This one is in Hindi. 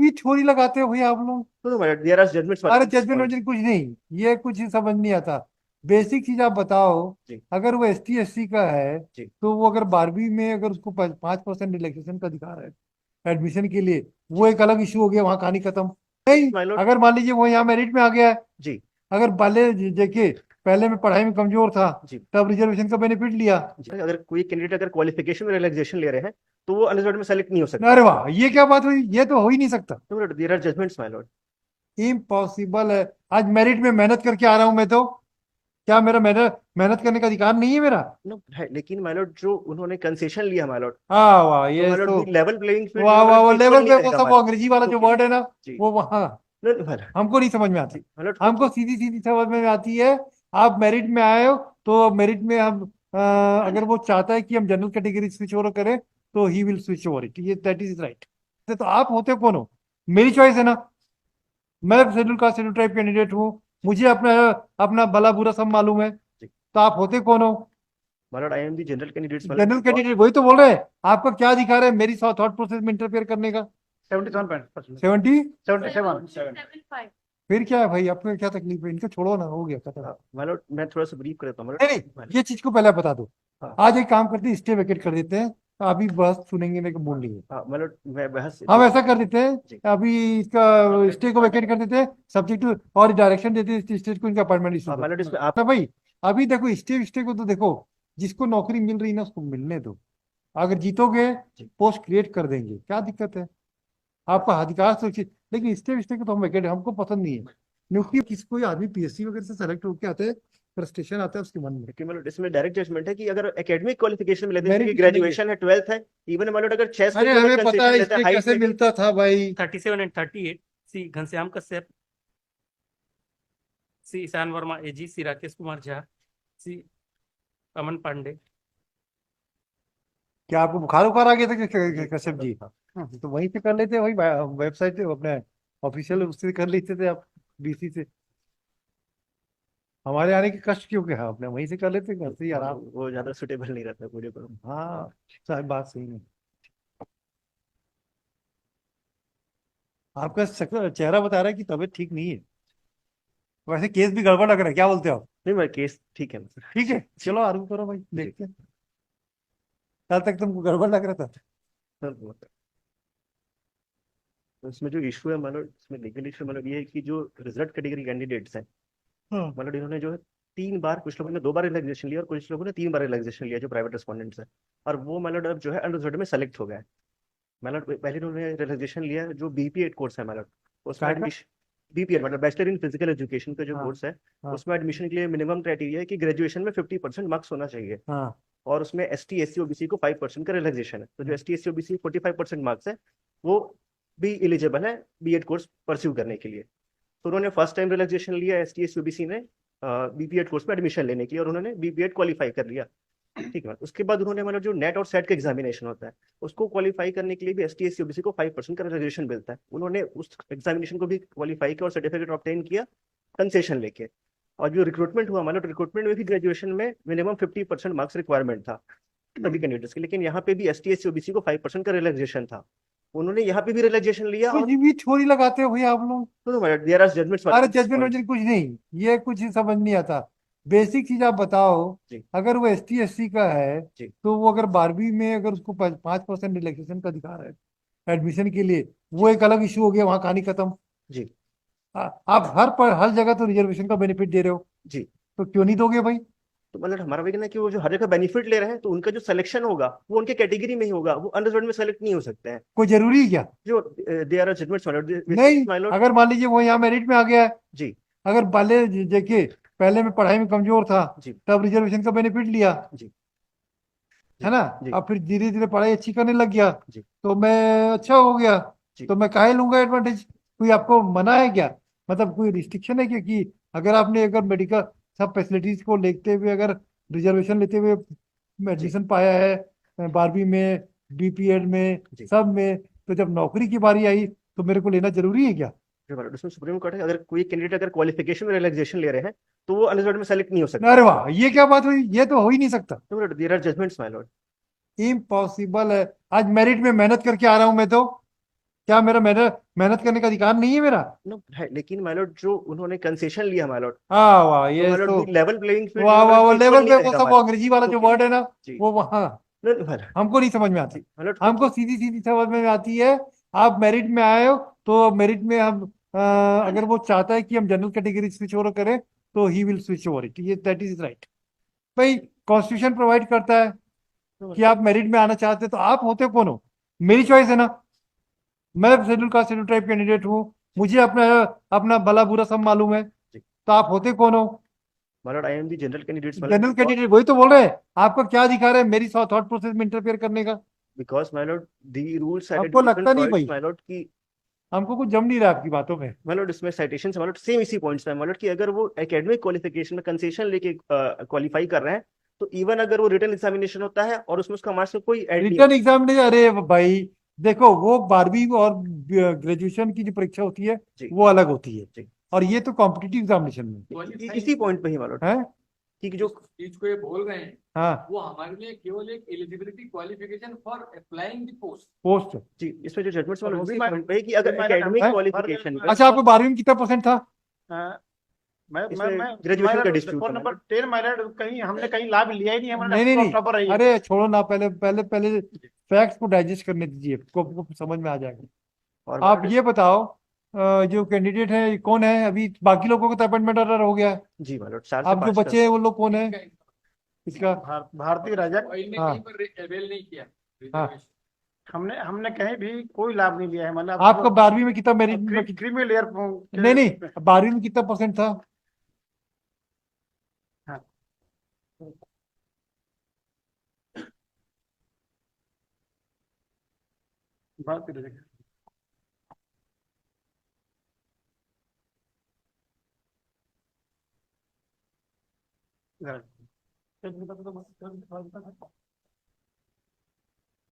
भी थ्योरी लगाते हो भैया आप लोग। No, no, there are judgments अरे this जजमेंट point. वजमेंट कुछ नहीं, ये कुछ समझ नहीं आता। बेसिक चीज आप बताओ। जी अगर वो ST SC का है जी तो वो अगर 12वीं में अगर उसको 5% रिलैक्सेशन का अधिकार है एडमिशन के लिए, वो जी एक अलग इशू हो गया, वहां कहानी खत्म। नहीं, माय लॉर्ड। अगर मान लीजिए वो यहाँ मेरिट में आ गया है, जी अगर पहले देखिए पहले में पढ़ाई में कमजोर था, जी तब रिजर्वेशन का बेनिफिट लिया। जी अगर कोई कैंडिडेट अगर क्वालिफिकेशन में रिलैक्सेशन ले रहे हैं तो वो अनरिजर्व्ड में सेलेक्ट नहीं हो सकता। अरे वाह, ये क्या बात हुई, ये तो हो ही नहीं सकता। No, no, there are judgments, my lord. Impossible है। आज मेरिट में मेहनत करके आ रहा हूं मैं तो, क्या मेरा मेहनत मेहनत करने का अधिकार नहीं है मेरा? नो है, लेकिन माय लॉर्ड जो उन्होंने कंसेशन लिया माय लॉर्ड, हाँ वाह, तो ये माय लॉर्ड तो, भी लेवल प्लेइंग फील्ड जो वाह है माय वाह, लॉर्ड वो वो इक्वल लेवल नहीं पे वो रहेगा सब माय वो लॉर्ड। अंग्रेजी वाला जो क्योंकि वर्ड है ना, जी वो वहाँ नो नो माय लॉर्ड। हमको नहीं समझ में जी आती। माय लॉर्ड हमको क्योंकि सीधी सीधी समझ में आती है। आप मेरिट में आए हो तो मेरिट में हम अगर वो चाहता है कि हम जनरल कैटेगरी स्विच ओवर करें तो he will switch over it, ये दैट इज राइट। तो आप होते कौन हो? मेरी चॉइस है ना। मैं schedule caste schedule tribe candidate हूँ, जी मुझे अपना अपना भला बुरा सब मालूम है। जी तो आप होते कौन हो? My Lord I am the general candidates my Lord general because candidate, वही तो बोल रहे हैं। आपका क्या अधिकार है मेरी थॉट प्रोसेस में इंटरफेयर करने का? 77%। 70। 77। फिर क्या है भाई, आपको क्या तकलीफ है? इनका छोड़ो ना, हो गया खत्म। माय लॉर्ड मैं थोड़ा सा ब्रीफ करता हूँ माय नहीं नहीं, लॉर्ड। ये चीज को पहले बता दो। हाँ आज एक काम करते हैं, स्टे वेकेट कर देते हैं, अभी बस सुनेंगे मेरे को बोल रही है। हाँ माय लॉर्ड मैं बहस हम जो ऐसा कर देते जी हैं, अभी इसका स्टे को वेकेट कर देते हैं, सब्जेक्ट और डायरेक्शन देते हैं स्टेट को, इनका अपॉइंटमेंट इशू हाँ कर माय लॉर्ड इसमें आप ना भाई। अभी देखो स्टे स्टे को तो देखो, जिसको नौकरी मिल रही ना उसको मिलने दो। अगर जीतोगे जी पोस्ट क्रिएट कर देंगे, क्या दिक्कत है? आपका अधिकार सुरक्षित। लेकिन स्टे विस्टे को तो हम वेकेट हमको पसंद नहीं है, क्योंकि किसी कोई आदमी PSC वगैरह से सेलेक्ट होकर आता है, फ्रस्ट्रेशन आता है उसके मन में। क्योंकि मतलब इसमें डायरेक्ट जजमेंट है कि अगर एकेडमिक क्वालिफिकेशन में लेते हैं जैसे कि मेरिट सुनेंगे। ग्रेजुएशन है 12th है, इवन मतलब अगर चेस में अरे भी अगर हमें पता कंसेशन है लेता है स्टे हाइट कैसे लेके। मिलता था भाई। 37 and 38, C Ghanshyam Kashyap, C Ishan Verma AG, सी राकेश कुमार झा, सी अमन पांडे। क्या आपको बुखार उखार आ गया था जी कश्यप जी? हाँ तो वहीं से कर लेते वही वेबसाइट से अपने ऑफिशियल उससे कर लेते थे आप, BC से। हमारे आने की कष्ट क्यों क्या है, अपने वहीं से कर लेते घर से ही आराम। वो ज्यादा सुटेबल नहीं रहता पूरे पर। हाँ, सारी बात सही है। आपका चेहरा बता रहा है कि तबीयत ठीक नहीं है। वैसे केस भी गड़बड़ लग रहा है, क्या बोलते हो आप? नहीं मैं केस ठीक है मतलब। ठीक है, जी चलो आराम करो भाई, जी देखते हैं। कल तक तुमको गड़बड़ लग रहा था। तो इसमें जो इशू है मतलब इसमें लीगल इशू मतलब ये है कि जो रिजर्व कैटेगरी कैंडिडेट्स हैं हाँ। मतलब इन्होंने जो है 3 बार, कुछ लोगों ने 2 बार रिलैक्सेशन लिया और कुछ लोगों ने 3 बार रिलैक्सेशन लिया जो प्राइवेट रेस्पोंडेंट्स है। और वो मतलब अब जो है अनरिजर्व्ड में सेलेक्ट हो गया है। मतलब पहले उन्होंने रिलैक्सेशन लिया जो BP8 कोर्स है मतलब उसमें क्या क्या? एडमिशन BP8 मतलब बैचलर इन फिजिकल एजुकेशन का जो हाँ कोर्स है हाँ उसमें एडमिशन के लिए मिनिमम क्राइटेरिया है कि ग्रेजुएशन में 50% मार्क्स होना चाहिए। हाँ और उसमें ST SC OBC को 5% का रिलैक्सेशन है, तो जो ST SC OBC 45% मार्क्स है वो भी एलिजिबल है B.Ed कोर्स परस्यू करने के लिए। तो उन्होंने फर्स्ट टाइम रिलैक्सेशन लिया ST SC OBC ने BP8 कोर्स में एडमिशन लेने के लिए और उन्होंने BP8 क्वालिफाई कर लिया। ठीक है, उसके बाद उन्होंने मतलब जो नेट और सेट का एग्जामिनेशन होता है उसको क्वालिफाई करने के लिए भी ST SC OBC को 5% का रिजर्वेशन मिलता है। उन्होंने उस एग्जामिनेशन को भी क्वालिफाई किया और सर्टिफिकेट ऑब्टेन किया कंसेशन लेके। और जो रिक्रूटमेंट हुआ मतलब रिक्रूटमेंट में भी ग्रेजुएशन में मिनिमम 50% मार्क्स रिक्वायरमेंट था सभी कैंडिडेट्स के, लेकिन यहाँ पे भी ST SC OBC को 5% का रिलैक्सेशन था। उन्होंने यहाँ पे भी रिलैक्सेशन लिया कुछ और भी थ्योरी लगाते हो भैया आप लोग। देयर आर जजमेंट्स अरे दिस जजमेंट पॉइंट। वजमेंट कुछ नहीं, ये कुछ समझ नहीं आता। बेसिक चीज आप बताओ। जी अगर वो ST SC का है जी तो वो अगर 12वीं में अगर उसको 5% रिलैक्सेशन का अधिकार है एडमिशन के लिए, वो जी एक अलग इशू हो गया, वहां कहानी खत्म। जी आप हर जगह तो रिजर्वेशन का बेनिफिट दे रहे हो, जी तो क्यों नहीं दोगे भाई? तो मतलब हमारा वही कहना है कि वो जो हर जगह बेनिफिट ले रहे हैं तो उनका जो सिलेक्शन होगा वो उनके कैटेगरी में ही होगा, वो अनरिजर्व्ड में सेलेक्ट नहीं हो सकते हैं। कोई जरूरी है क्या? जो दे आर जजमेंट्स नहीं, माय लॉर्ड। अगर मान लीजिए वो यहाँ मेरिट में आ गया है, जी अगर पहले देखिए पहले में पढ़ाई में कमजोर था, जी तब रिजर्वेशन का बेनिफिट लिया, जी है जी ना? जी अब फिर धीरे धीरे पढ़ाई अच्छी करने लग गया, जी तो मैं अच्छा हो गया, जी तो मैं काहे लूंगा एडवांटेज? कोई आपको मना है क्या? मतलब कोई रिस्ट्रिक्शन है क्या कि अगर आपने अगर मेडिकल सब फैसिलिटीज को लेते हुए अगर रिजर्वेशन लेते हुए जी एडमिशन पाया है 12वीं में, BPED में, जी सब में, तो जब नौकरी की बारी आई तो मेरे को लेना जरूरी है क्या? जो माय लॉर्ड उसमें सुप्रीम कोर्ट है अगर कोई कैंडिडेट अगर क्वालिफिकेशन में रिलैक्सेशन ले रहे हैं तो वो अनरिजर्व्ड में सेलेक्ट नहीं हो सकता। अरे वाह, ये क्या बात हुई, ये तो हो ही नहीं सकता। तो there are judgements my lord. Impossible है। आज मेरिट में मेहनत करके आ रहा हूं मैं तो, क्या मेरा मेहनत मेहनत करने का अधिकार नहीं है मेरा? नो है, लेकिन माइलॉर्ड जो उन्होंने कंसेशन लिया माइलॉर्ड, हाँ वाह, तो ये माइलॉर्ड तो भी लेवल प्लेइंग फील्ड वाह वाह, लेवल वो पे इक्वल लेवल नहीं पे वो करेगा सब वो माइलॉर्ड। अंग्रेजी वाला जो क्योंकि वर्ड है ना, जी वो वहाँ माइलॉर्ड हमको नहीं समझ में आता। जी माइलॉर्ड हमको क्योंकि सीधी सीधी समझ में आती है। आप मेरिट में आए हो तो मेरिट में हम अगर वो चाहता है कि हम जनरल कैटेगरी स्विच ओवर करें तो he will switch over it, ये दैट इज राइट। भाई कॉन्स्टिट्यूशन प्रोवाइड करता है कि आप मेरिट में आना चाहते हैं, तो आप होते कौन हो? मेरी चॉइस है ना। मैं schedule caste schedule tribe candidate हूँ, मुझे अपना अपना भला बुरा सब मालूम है। जी तो आप होते कौन हो? My lord I am the general candidates my lord general candidate, वही तो बोल रहे हैं। आपका क्या अधिकार है मेरी थॉट प्रोसेस में इंटरफेयर करने का? बिकॉज माइलॉर्ड दी रूल्स आपको साइटेड डिफरेंट लगता नहीं पॉइंट्स भाई? माइलॉर्ड की। हमको कुछ जम नहीं रहा आपकी बातों में। माइलॉर्ड इसमें साइटेशन माइलॉर्ड सेम इसी पॉइंट्स में माइलॉर्ड की अगर वो एकेडमिक क्वालिफिकेशन में कंसेशन लेके क्वालिफाई कर रहे हैं, तो इवन अगर वो रिटन एग्जामिनेशन होता है और उसमें उसका मार्क्स में कोई ऐड नहीं रिटर्न होता। एग्जाम नहीं, अरे भाई देखो, वो 12वीं और ग्रेजुएशन की जो परीक्षा होती है जी वो अलग होती है। जी और ये तो कॉम्पिटिटिव एग्जामिनेशन में इसी पॉइंट पे ही माइलॉर्ड है। कि जो चीज को ये बोल रहे हैं हाँ, वो हमारे लिए केवल एक eligibility qualification for applying the post. Post. जी इसमें जो जजमेंट्स और वाला वो भी उसी मैं- पॉइंट पे है कि अगर मैं- एकेडमिक है? क्वालिफिकेशन में अच्छा, आपको 12वीं में कितना परसेंट था? इसमें ग्रेजुएशन का डिस्प्यूट फोन था नंबर मैडम। 10 माइनर कहीं हमने कहीं लाभ लिया ही नहीं, हमारा नहीं नहीं नहीं, टॉपर रही है। अरे छोड़ो ना, पहले पहले पहले फैक्ट्स को डाइजेस्ट करने दीजिए, को समझ में आ जाएगा। और आप माइलॉर्ड ये बताओ, जो कैंडिडेट है ये कौन है अभी? बाकी लोगों को तो अपॉइंटमेंट ऑर्डर हो गया है। जी माइलॉर्ड 4 से आप जो 5 बच्चे हैं वो लोग कौन है इसका? भारतीय राजा इनने हाँ। कहीं पर अवेल नहीं किया हाँ। रिजर्वेशन। हमने हमने कहीं भी कोई लाभ नहीं लिया है, मतलब आपका 12वीं में कितना मेरिट में क्रीमी लेयर नहीं नहीं, 12वीं में कितना परसेंट था? भारतीय राजा